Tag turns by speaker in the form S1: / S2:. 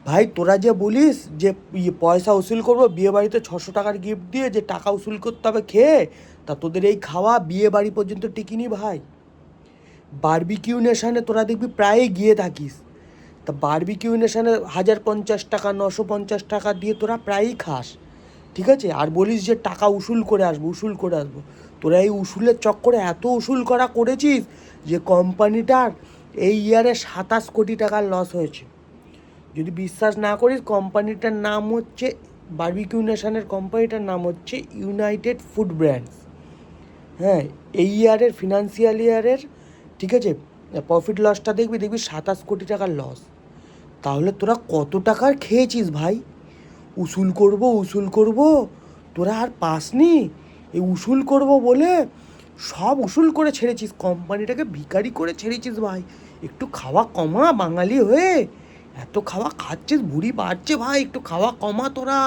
S1: ভাই তোরা যে বলিস যে পয়সা উসুল করবো বিয়ে বাড়িতে 600 টাকার গিফট দিয়ে, যে টাকা উসুল করতে হবে খেয়ে, তা তোদের এই খাওয়া বিয়ে বাড়ি পর্যন্ত টিকিনি ভাই। বারবিকিউ নেশানে তোরা দেখবি প্রায়ই গিয়ে থাকিস, তা বারবিকিউ নেশানে 1050 টাকা 950 টাকা দিয়ে তোরা প্রায়ই খাস, ঠিক আছে? আর বলিস যে টাকা উসুল করে আসবো, উসুল করে আসবো। তোরা এই উসুলের চক্করে এত উসুল করেছিস যে কোম্পানিটার এই ইয়ারে 27 কোটি টাকার লস হয়েছে। যদি বিশ্বাস না করিস, কোম্পানিটার নাম হচ্ছে, বারবিকিউ নেশনের কোম্পানিটার নাম হচ্ছে ইউনাইটেড ফুড ব্র্যান্ডস। হ্যাঁ, এই ইয়ারের ফিনান্সিয়াল ইয়ারের, ঠিক আছে, প্রফিট লসটা দেখবি 27 কোটি টাকার লস। তাহলে তোরা কত টাকার খেয়েছিস ভাই? উসুল করব, তোরা আর পাসনি। এই উসুল করব বলে সব উসুল করে ছেড়েছিস, কোম্পানিটাকে ভিখারি করে ছেড়েছিস ভাই। একটু খাওয়া কমা বাঙালি হয়ে, এত খাওয়া খাচ্ছিস, ভুঁড়ি বাড়ছে ভাই, একটু খাওয়া কমা তোরা।